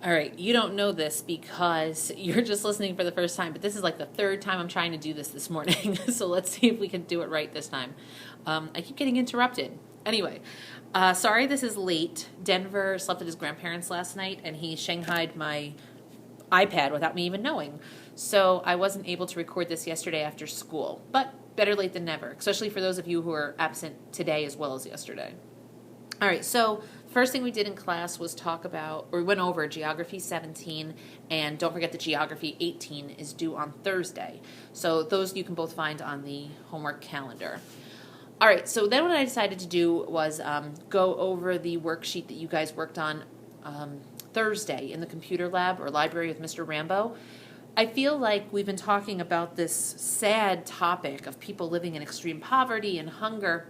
All right, you don't know this because you're just listening for the first time, but this is like the third time I'm trying to do this morning. So let's see if we can do it right this time. I keep getting interrupted. Anyway, sorry this is late. Denver slept at his grandparents last night, and he shanghaied my iPad without me even knowing. So I wasn't able to record this yesterday after school, but better late than never, especially for those of you who are absent today as well as yesterday. All right, so first thing we did in class was we went over Geography 17, and don't forget that Geography 18 is due on Thursday. So those you can both find on the homework calendar. All right, so then what I decided to do was go over the worksheet that you guys worked on Thursday in the computer lab or library with Mr. Rambo. I feel like we've been talking about this sad topic of people living in extreme poverty and hunger.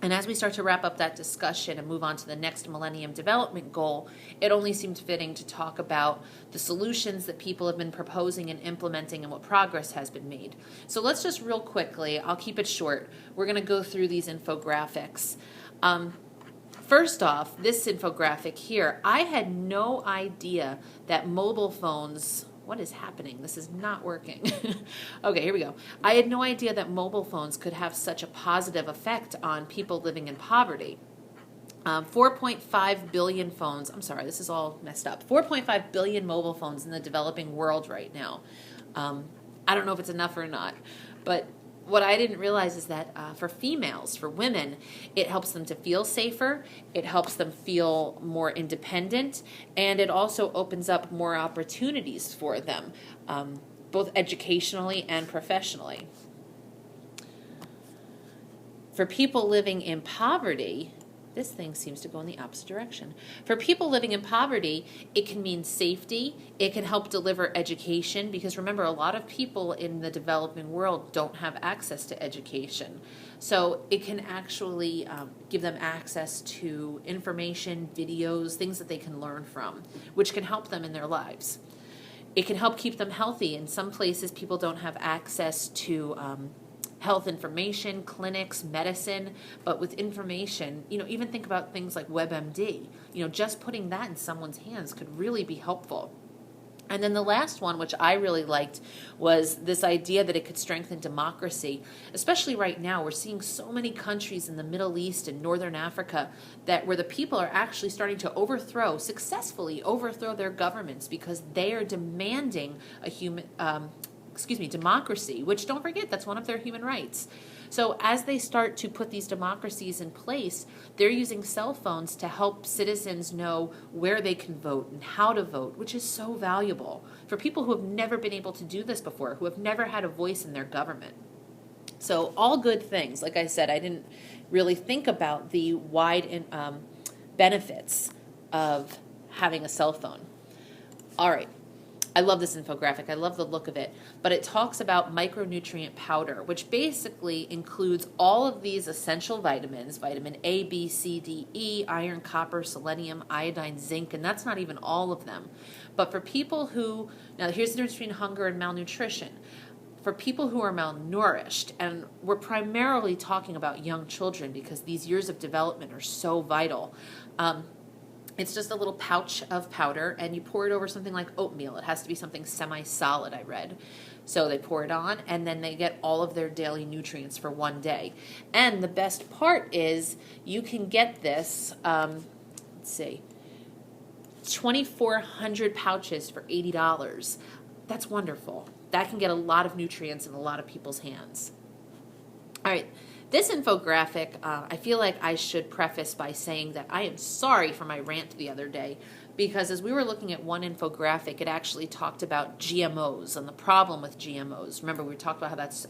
And as we start to wrap up that discussion and move on to the next Millennium Development Goal, it only seemed fitting to talk about the solutions that people have been proposing and implementing and what progress has been made. So let's just real quickly, I'll keep it short, we're going to go through these infographics. First off, this infographic here, I had no idea that mobile phones... What is happening? This is not working. Okay, here we go. I had no idea that mobile phones could have such a positive effect on people living in poverty. 4.5 billion phones. I'm sorry, this is all messed up. 4.5 billion mobile phones in the developing world right now. I don't know if it's enough or not, but what I didn't realize is that for females, for women, it helps them to feel safer, it helps them feel more independent, and it also opens up more opportunities for them, both educationally and professionally. For people living in poverty, this thing seems to go in the opposite direction. For people living in poverty, it can mean safety. It can help deliver education because remember, a lot of people in the developing world don't have access to education. So it can actually give them access to information, videos, things that they can learn from, which can help them in their lives. It can help keep them healthy. In some places, people don't have access to health information, clinics, medicine, but with information, even think about things like WebMD. Just putting that in someone's hands could really be helpful. And then the last one, which I really liked, was this idea that it could strengthen democracy. Especially right now, we're seeing so many countries in the Middle East and Northern Africa where the people are actually starting to successfully overthrow their governments because they are demanding democracy, which don't forget, that's one of their human rights. So as they start to put these democracies in place, they're using cell phones to help citizens know where they can vote and how to vote, which is so valuable for people who have never been able to do this before, who have never had a voice in their government. So all good things. Like I said, I didn't really think about the wide benefits of having a cell phone. All right. I love this infographic. I love the look of it. But it talks about micronutrient powder, which basically includes all of these essential vitamins, vitamin A, B, C, D, E, iron, copper, selenium, iodine, zinc, and that's not even all of them. But for people now here's the difference between hunger and malnutrition. For people who are malnourished, and we're primarily talking about young children because these years of development are so vital, it's just a little pouch of powder, and you pour it over something like oatmeal. It has to be something semi-solid, I read. So they pour it on, and then they get all of their daily nutrients for one day. And the best part is you can get this, 2,400 pouches for $80. That's wonderful. That can get a lot of nutrients in a lot of people's hands. All right. This infographic, I feel like I should preface by saying that I am sorry for my rant the other day because as we were looking at one infographic, it actually talked about GMOs and the problem with GMOs. Remember, we talked about how that's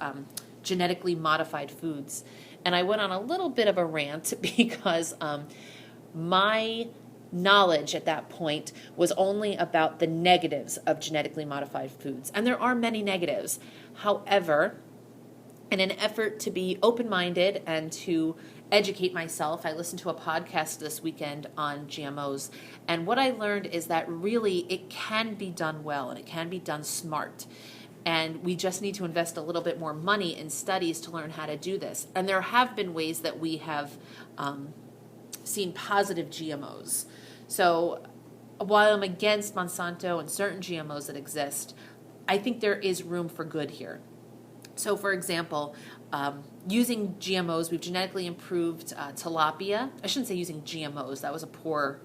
genetically modified foods. And I went on a little bit of a rant because my knowledge at that point was only about the negatives of genetically modified foods. And there are many negatives. However, in an effort to be open-minded and to educate myself, I listened to a podcast this weekend on GMOs, and what I learned is that really it can be done well and it can be done smart. And we just need to invest a little bit more money in studies to learn how to do this. And there have been ways that we have seen positive GMOs. So while I'm against Monsanto and certain GMOs that exist, I think there is room for good here. So, for example, using GMOs, we've genetically improved tilapia. I shouldn't say using GMOs. That was a poor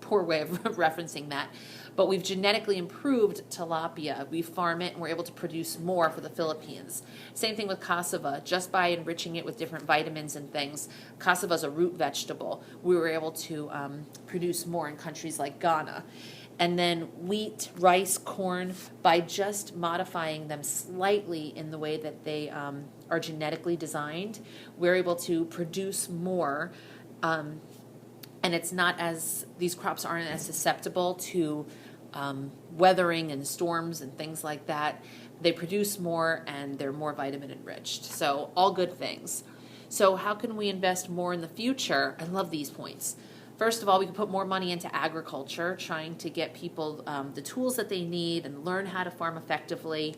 way of referencing that. But we've genetically improved tilapia. We farm it and we're able to produce more for the Philippines. Same thing with cassava. Just by enriching it with different vitamins and things, cassava is a root vegetable. We were able to produce more in countries like Ghana. And then wheat, rice, corn, by just modifying them slightly in the way that they are genetically designed, we're able to produce more. And it's not as, these crops aren't as susceptible to weathering and storms and things like that. They produce more and they're more vitamin enriched. So all good things. So how can we invest more in the future? I love these points. First of all, we can put more money into agriculture, trying to get people the tools that they need and learn how to farm effectively.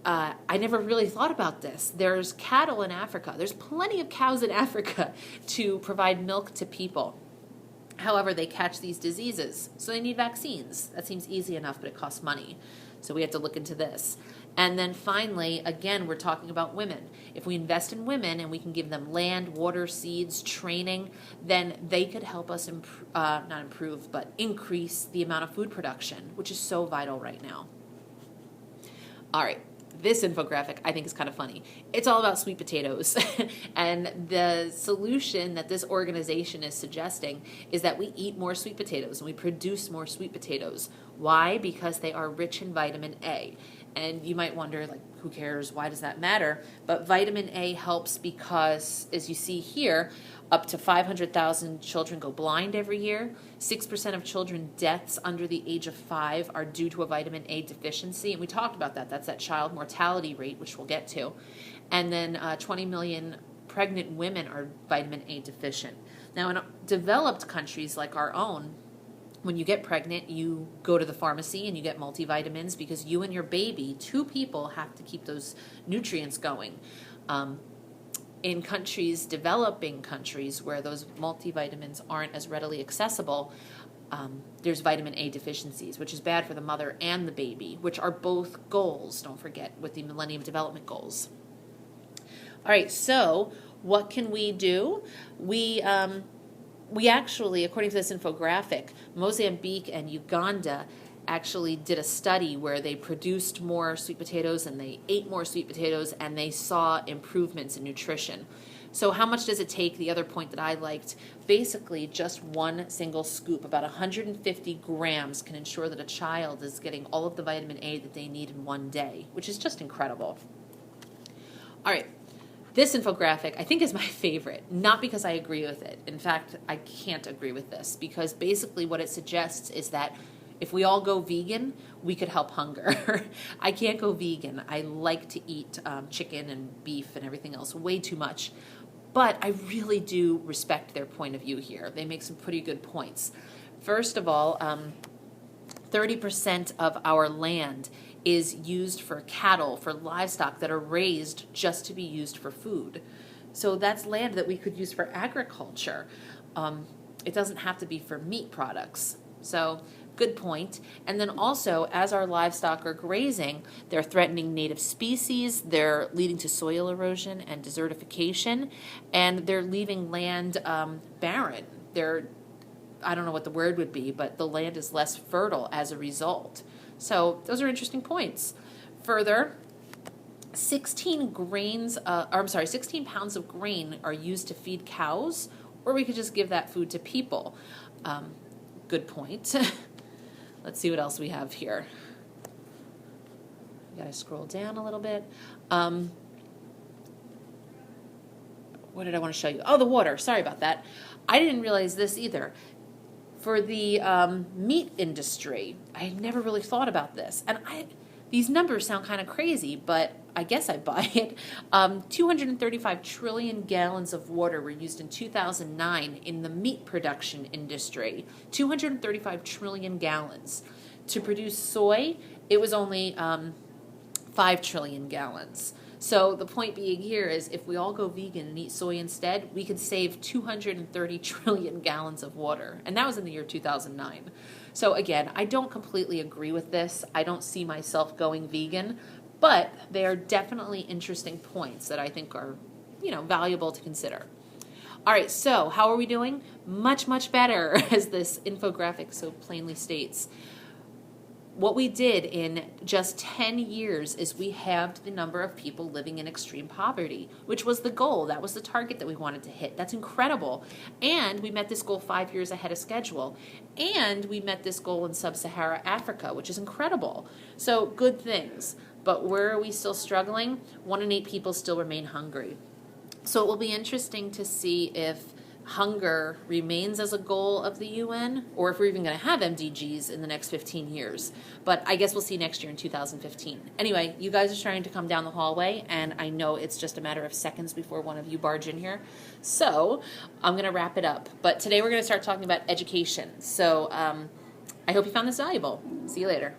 I never really thought about this. There's cattle in Africa. There's plenty of cows in Africa to provide milk to people. However, they catch these diseases, so they need vaccines. That seems easy enough, but it costs money. So we have to look into this. And then finally, again, we're talking about women. If we invest in women and we can give them land, water, seeds, training, then they could help us not improve, but increase the amount of food production, which is so vital right now. All right. This infographic I think is kind of funny. It's all about sweet potatoes. And the solution that this organization is suggesting is that we eat more sweet potatoes and we produce more sweet potatoes. Why? Because they are rich in vitamin A. And you might wonder, like, who cares? Why does that matter? But vitamin A helps because, as you see here, up to 500,000 children go blind every year. 6% of children deaths under the age of 5 are due to a vitamin A deficiency. And we talked about that. That's that child mortality rate, which we'll get to. And then 20 million pregnant women are vitamin A deficient. Now, in developed countries like our own, when you get pregnant, you go to the pharmacy and you get multivitamins because you and your baby, 2 people, have to keep those nutrients going. In countries, developing countries, where those multivitamins aren't as readily accessible, there's vitamin A deficiencies, which is bad for the mother and the baby, which are both goals, don't forget, with the Millennium Development Goals. All right, so what can we do? We actually, according to this infographic, Mozambique and Uganda actually did a study where they produced more sweet potatoes and they ate more sweet potatoes and they saw improvements in nutrition. So how much does it take? The other point that I liked, basically just one single scoop, about 150 grams, can ensure that a child is getting all of the vitamin A that they need in one day, which is just incredible. All right. This infographic, I think, is my favorite, not because I agree with it. In fact, I can't agree with this, because basically what it suggests is that if we all go vegan, we could help hunger. I can't go vegan. I like to eat chicken and beef and everything else way too much. But I really do respect their point of view here. They make some pretty good points. First of all, 30% of our land is used for cattle, for livestock that are raised just to be used for food. So that's land that we could use for agriculture. It doesn't have to be for meat products. So good point. And then also, as our livestock are grazing, they're threatening native species, they're leading to soil erosion and desertification, and they're leaving land barren. I don't know what the word would be, but the land is less fertile as a result. So those are interesting points. Further, 16 pounds of grain are used to feed cows, or we could just give that food to people. Good point. Let's see what else we have here. Got to scroll down a little bit. What did I want to show you? Oh, the water. Sorry about that. I didn't realize this either. For the meat industry, I never really thought about this. And these numbers sound kind of crazy, but I guess I buy it. 235 trillion gallons of water were used in 2009 in the meat production industry. 235 trillion gallons. To produce soy, it was only 5 trillion gallons. So the point being here is if we all go vegan and eat soy instead, we could save 230 trillion gallons of water. And that was in the year 2009. So again, I don't completely agree with this. I don't see myself going vegan, but they are definitely interesting points that I think are, valuable to consider. All right, so how are we doing? Much, much better, as this infographic so plainly states. What we did in just 10 years is we halved the number of people living in extreme poverty, which was the goal. That was the target that we wanted to hit. That's incredible. And we met this goal 5 years ahead of schedule. And we met this goal in sub-Saharan Africa, which is incredible. So good things. But where are we still struggling? 1 in 8 people still remain hungry. So it will be interesting to see if hunger remains as a goal of the UN, or if we're even going to have MDGs in the next 15 years. But I guess we'll see next year in 2015. Anyway, you guys are trying to come down the hallway, and I know it's just a matter of seconds before one of you barge in here. So I'm going to wrap it up. But today we're going to start talking about education. So I hope you found this valuable. See you later.